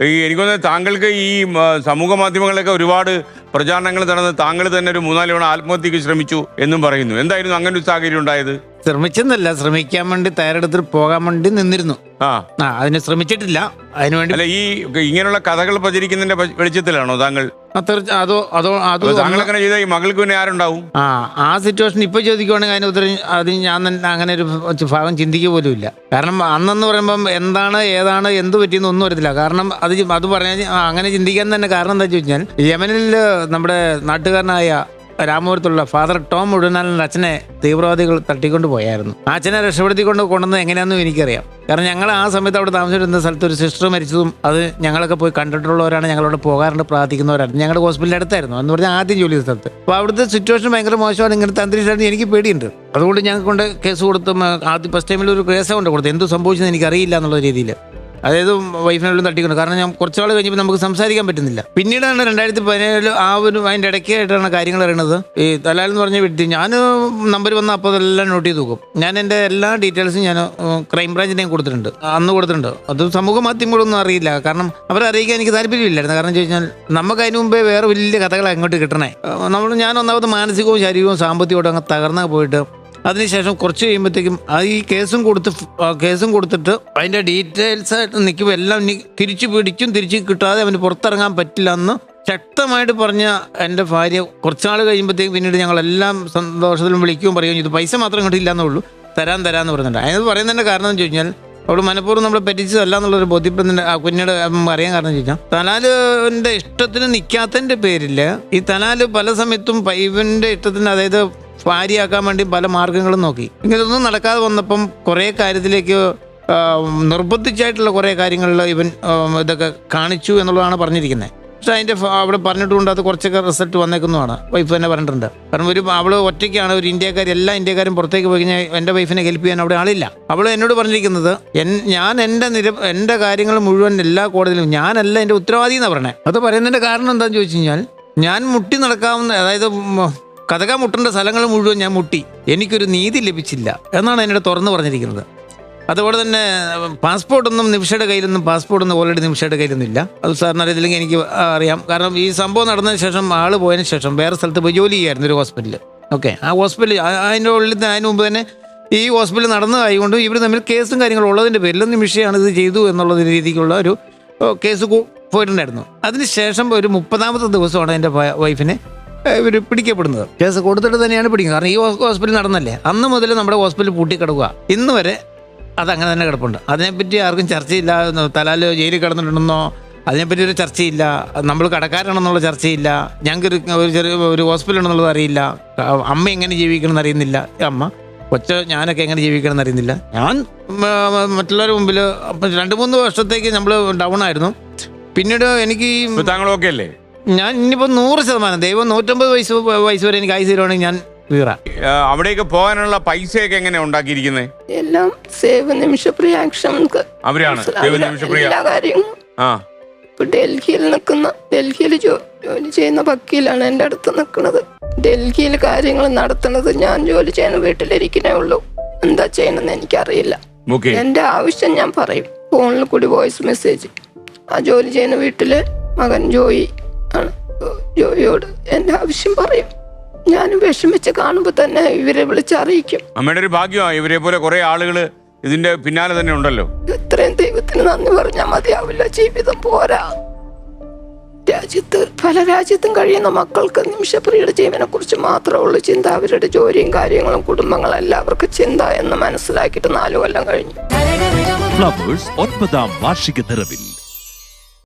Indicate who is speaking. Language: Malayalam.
Speaker 1: എനിക്ക് തോന്നുന്നത് താങ്കൾക്ക് ഈ സമൂഹ മാധ്യമങ്ങളിലൊക്കെ ഒരുപാട് പ്രചാരണങ്ങൾ നടന്ന് താങ്കൾ തന്നെ ഒരു 3-4 തവണ ആത്മഹത്യക്ക് ശ്രമിച്ചു എന്നും പറയുന്നു. എന്തായിരുന്നു അങ്ങനെ ഒരു സാഹചര്യം ഉണ്ടായത്?
Speaker 2: ശ്രമിച്ചെന്നല്ല, ശ്രമിക്കാൻ വേണ്ടി തയ്യാറെടുത്തിട്ട് പോകാൻ വേണ്ടി നിന്നിരുന്നു. അതിന് ശ്രമിച്ചിട്ടില്ല. അതിനുവേണ്ടി
Speaker 1: അല്ല, ഈ ഇങ്ങനെയുള്ള കഥകൾ പ്രചരിക്കുന്നതിന്റെ വെളിച്ചത്തിലാണോ താങ്കൾ? താങ്കൾ അങ്ങനെ ചെയ്താൽ ഈ മകൾക്ക് പിന്നെ ആരുണ്ടാവും?
Speaker 2: ആ സിറ്റുവേഷൻ ഇപ്പൊ ചോദിക്കുവാണെങ്കിൽ അതിന് ഉത്തരം അത് ഞാൻ തന്നെ അങ്ങനെ ഒരു ഭാഗം ചിന്തിക്കുക പോലും ഇല്ല. കാരണം അന്നെന്ന് പറയുമ്പം എന്താണ് ഏതാണ് എന്ത് പറ്റിയെന്ന് ഒന്നും അറിയത്തില്ല. കാരണം അത് പറഞ്ഞാൽ അങ്ങനെ ചിന്തിക്കാൻ തന്നെ കാരണം എന്താ വെച്ച് കഴിഞ്ഞാൽ, യമനിൽ നമ്മുടെ നാട്ടുകാരനായ രാമപുരത്തുള്ള ഫാദർ ടോം ഉടനാലിന്റെ അച്ഛനെ തീവ്രവാദികൾ തട്ടിക്കൊണ്ട് പോയായിരുന്നു. ആ അച്ഛനെ രക്ഷപ്പെടുത്തിക്കൊണ്ട് കൊണ്ടുവന്നത് എങ്ങനെയാണെന്നും എനിക്കറിയാം. കാരണം ഞങ്ങൾ ആ സമയത്ത് അവിടെ താമസിച്ചിരുന്ന സ്ഥലത്ത് ഒരു സിസ്റ്റർ മരിച്ചതും അത് ഞങ്ങളൊക്കെ പോയി കണ്ടിട്ടുള്ളവരാണ്. ഞങ്ങളവിടെ പോകാറുണ്ട്, പ്രാർത്ഥിക്കുന്നവരാണ്. ഞങ്ങളുടെ ഹോസ്പിറ്റലിൻ്റെ അടുത്തായിരുന്നു എന്ന് പറഞ്ഞാൽ ആദ്യം ജോലി ചെയ്ത സ്ഥലത്ത്. അപ്പോൾ അവിടുത്തെ സിറ്റുവേഷൻ ഭയങ്കര മോശമാണ്. ഇങ്ങനത്തെ അന്തരീക്ഷമായിട്ട് എനിക്ക് പേടിയുണ്ട്. അതുകൊണ്ട് ഞങ്ങൾക്ക് കൊണ്ട് കേസ് കൊടുത്തും ആദ്യം ഫസ്റ്റ് ടൈമിൽ ഒരു കേസ് കൊണ്ട് കൊടുത്തു. എന്ത് സംഭവിച്ചെന്ന് എനിക്കറിയില്ല എന്നുള്ള രീതിയിൽ. അതായത് വൈഫിനെല്ലാം തട്ടിക്കൊണ്ട്. കാരണം ഞാൻ കുറച്ചാൾ കഴിഞ്ഞപ്പോൾ നമുക്ക് സംസാരിക്കാൻ പറ്റുന്നില്ല. പിന്നീടാണ് 2017 ആ ഒരു അതിൻ്റെ ഇടയ്ക്കായിട്ടാണ് കാര്യങ്ങൾ അറിയണത്. ഈ തലാൽ എന്ന് പറഞ്ഞ വ്യക്തി ഞാൻ നമ്പർ വന്ന അപ്പോൾ അതെല്ലാം നോട്ട് ചെയ്ത് നോക്കും. ഞാൻ എൻ്റെ എല്ലാ ഡീറ്റെയിൽസും ഞാൻ ക്രൈംബ്രാഞ്ചിനെയും കൊടുത്തിട്ടുണ്ട്, അന്ന് കൊടുത്തിട്ടുണ്ട്. അത് സമൂഹ മാധ്യമങ്ങളൊന്നും അറിയില്ല. കാരണം അവരെ അറിയിക്കാൻ എനിക്ക് താല്പര്യമില്ലായിരുന്നു. കാരണം വെച്ച് കഴിഞ്ഞാൽ നമുക്ക് അതിന് മുമ്പേ വേറെ വലിയ കഥകൾ അങ്ങോട്ട് കിട്ടണേ. ഞാൻ ഒന്നാമത് മാനസികവും ശാരീരികവും സാമ്പത്തികവും അങ്ങ് തകർന്ന് പോയിട്ട് അതിനുശേഷം കുറച്ച് കഴിയുമ്പോഴത്തേക്കും ഈ കേസും കൊടുത്തിട്ട് അതിൻ്റെ ഡീറ്റെയിൽസ് ആയിട്ട് നിൽക്കുമ്പോൾ എല്ലാം തിരിച്ചു കിട്ടാതെ അവന് പുറത്തിറങ്ങാൻ പറ്റില്ല എന്ന് ശക്തമായിട്ട് പറഞ്ഞ എൻ്റെ ഭാര്യ കുറച്ചാൾ കഴിയുമ്പോഴത്തേക്കും പിന്നീട് ഞങ്ങളെല്ലാം സന്തോഷത്തിലും വിളിക്കുകയും പറയുകയും ചെയ്തു. പൈസ മാത്രം കിട്ടില്ല എന്നുള്ളൂ, തരാമെന്ന് പറയുന്നുണ്ട്. അതിന് പറയുന്നതിൻ്റെ കാരണം എന്ന് വെച്ച് കഴിഞ്ഞാൽ അവിടെ മനഃപൂർവ്വം നമ്മളെ പറ്റിച്ചതല്ല എന്നുള്ളൊരു ബോധ്യപ്പെടുന്നതിൻ്റെ കുഞ്ഞിയുടെ അറിയാൻ കാരണം എന്ന് ചോദിച്ചാൽ, തലാലിൻ്റെ ഇഷ്ടത്തിന് നിൽക്കാത്തതിൻ്റെ പേരിൽ ഈ തലാല് പല സമയത്തും ഇവൻ്റെ ഇഷ്ടത്തിന്, അതായത് ഭാര്യയാക്കാൻ വേണ്ടി പല മാർഗങ്ങളും നോക്കി. ഇങ്ങനൊന്നും നടക്കാതെ വന്നപ്പം കുറേ കാര്യത്തിലേക്ക് നിർബന്ധിച്ചായിട്ടുള്ള കുറേ കാര്യങ്ങളിൽ ഇവൻ ഇതൊക്കെ കാണിച്ചു എന്നുള്ളതാണ് പറഞ്ഞിരിക്കുന്നത്. പക്ഷെ അതിൻ്റെ അവിടെ പറഞ്ഞിട്ടുണ്ട് അത് കുറച്ചൊക്കെ റിസൾട്ട് വന്നേക്കുന്നതാണ്. വൈഫ് തന്നെ പറഞ്ഞിട്ടുണ്ട്. കാരണം അവൾ ഒറ്റയ്ക്കാണ്, ഒരു ഇന്ത്യക്കാർ, എല്ലാ ഇന്ത്യക്കാരും പുറത്തേക്ക് പോയി കഴിഞ്ഞാൽ എൻ്റെ വൈഫിനെ ഹെൽപ്പ് ചെയ്യാൻ അവിടെ ആളില്ല. അവൾ എന്നോട് പറഞ്ഞിരിക്കുന്നത് ഞാൻ എൻ്റെ കാര്യങ്ങൾ മുഴുവൻ എല്ലാ കോടതിയിലും ഞാനല്ല എൻ്റെ ഉത്തരവാദി എന്നാണ് പറയണേ. അത് പറയുന്നതിൻ്റെ കാരണം എന്താണെന്ന് ചോദിച്ചു കഴിഞ്ഞാൽ, ഞാൻ മുട്ടി നടക്കാവുന്ന, അതായത് കഥക മുട്ടേണ്ട സ്ഥലങ്ങൾ മുഴുവൻ ഞാൻ മുട്ടി, എനിക്കൊരു നീതി ലഭിച്ചില്ല എന്നാണ് എന്നോട് തുറന്നു പറഞ്ഞിരിക്കുന്നത്. അതുപോലെ തന്നെ പാസ്പോർട്ടൊന്നും ഓൾറെഡി നിമിഷയുടെ കയ്യിലൊന്നും ഇല്ല. അത് സാറിന് അറിയത്തില്ലെങ്കിൽ എനിക്ക് അറിയാം. കാരണം ഈ സംഭവം നടന്നതിന് ശേഷം ആൾ പോയതിന് ശേഷം വേറെ സ്ഥലത്ത് പോയി ജോലി ചെയ്യായിരുന്നു ഒരു ഹോസ്പിറ്റലിൽ. ഓക്കെ, ആ ഹോസ്പിറ്റൽ അതിൻ്റെ അതിന് മുമ്പ് തന്നെ ഈ ഹോസ്പിറ്റൽ നടന്നതായതുകൊണ്ട് ഇവർ തമ്മിൽ കേസും കാര്യങ്ങളും ഉള്ളതിൻ്റെ പേരിൽ നിമിഷയാണ് ഇത് ചെയ്തു എന്നുള്ള രീതിക്കുള്ള ഒരു കേസ് പോയിട്ടുണ്ടായിരുന്നു. അതിനുശേഷം ഒരു 30ാമത്തെ ദിവസമാണ് എൻ്റെ വൈഫിനെ ഇവർ പിടിക്കപ്പെടുന്നത്. കേസ് കൊടുത്തിട്ട് തന്നെയാണ് പിടിക്കുന്നത്. കാരണം ഈ ഹോസ്പിറ്റൽ നടന്നല്ലേ, അന്ന് മുതൽ നമ്മുടെ ഹോസ്പിറ്റൽ പൂട്ടിക്കിടക്കുക. ഇന്ന് വരെ അതങ്ങനെ തന്നെ കിടപ്പുണ്ട്. അതിനെപ്പറ്റി ആർക്കും ചർച്ചയില്ല. തലാല് ജയിലിൽ കിടന്നിട്ടുണ്ടെന്നോ അതിനെപ്പറ്റി ഒരു ചർച്ചയില്ല. നമ്മൾ കടക്കാരാണെന്നുള്ള ചർച്ചയില്ല. ഞങ്ങൾക്ക് ഒരു ഹോസ്പിറ്റൽ ഉണ്ടെന്നുള്ളത് അറിയില്ല. അമ്മ എങ്ങനെ ജീവിക്കണമെന്ന് അറിയുന്നില്ല. അമ്മ ഞാനൊക്കെ എങ്ങനെ ജീവിക്കണം എന്നറിയുന്നില്ല. ഞാൻ മറ്റുള്ളവരുടെ മുമ്പിൽ 2-3 വർഷത്തേക്ക് നമ്മൾ ഡൗൺ ആയിരുന്നു. പിന്നീട് എനിക്ക്
Speaker 1: താങ്കളൊക്കെ അല്ലേ,
Speaker 2: ഞാൻ ഇനിയിപ്പോൾ 100%, ദൈവം 150 വയസ്സ് വരെ എനിക്ക് ആയുസ് തരുവാണെങ്കിൽ ഞാൻ വീറാം.
Speaker 1: അവിടേക്ക് പോകാനുള്ള പൈസയൊക്കെ എങ്ങനെ ഉണ്ടാക്കിയിരിക്കുന്നത്?
Speaker 3: എല്ലാം സേവ് നിമിഷപ്രിയ ആക്ഷൻ
Speaker 1: അവരാണ്.
Speaker 3: എല്ലാ കാര്യങ്ങളും ഇപ്പൊ ഡൽഹിയിൽ ജോലി ചെയ്യുന്ന വക്കീലാണ് എൻ്റെ അടുത്ത് നിൽക്കുന്നത്. ഡൽഹിയിൽ കാര്യങ്ങൾ നടത്തുന്നത്, ഞാൻ ജോലി ചെയ്യുന്ന വീട്ടിലിരിക്കുന്നേ ഉള്ളൂ. എന്താ ചെയ്യണമെന്ന് എനിക്കറിയില്ല. എൻ്റെ ആവശ്യം ഞാൻ പറയും, ഫോണിൽ കൂടി വോയിസ് മെസ്സേജ്. ആ ജോലി ചെയ്യുന്ന വീട്ടിലെ മകൻ ജോയി ആണ്. ജോയിയോട് എൻ്റെ ആവശ്യം പറയും. ഞാൻ വിഷമിച്ച് കാണുമ്പോൾ തന്നെ ഇവരെ വിളിച്ചറിയിക്കും. അമ്മയുടെ ഒരു ഭാഗ്യമാണ്, ഇവരെ പോലെ കുറെ ആളുകൾ ഇതിന്റെ പിന്നാലെ തന്നെ ഉണ്ടല്ലോ. എത്രയും ദൈവത്തിന് നന്ദി പറഞ്ഞാൽ മതിയാവില്ല. ജീവിതം പോരാ. പല രാജ്യത്തും കഴിയുന്ന മക്കൾക്ക് നിമിഷപ്രിയയുടെ ജീവനെ കുറിച്ച് മാത്രമേ ഉള്ളൂ ചിന്ത. അവരുടെ ജോലിയും കാര്യങ്ങളും കുടുംബങ്ങളും എല്ലാവർക്കും ചിന്ത എന്ന് മനസ്സിലാക്കിയിട്ട് 4 കൊല്ലം കഴിഞ്ഞു.
Speaker 4: 9ാം വാർഷിക നിറവിൽ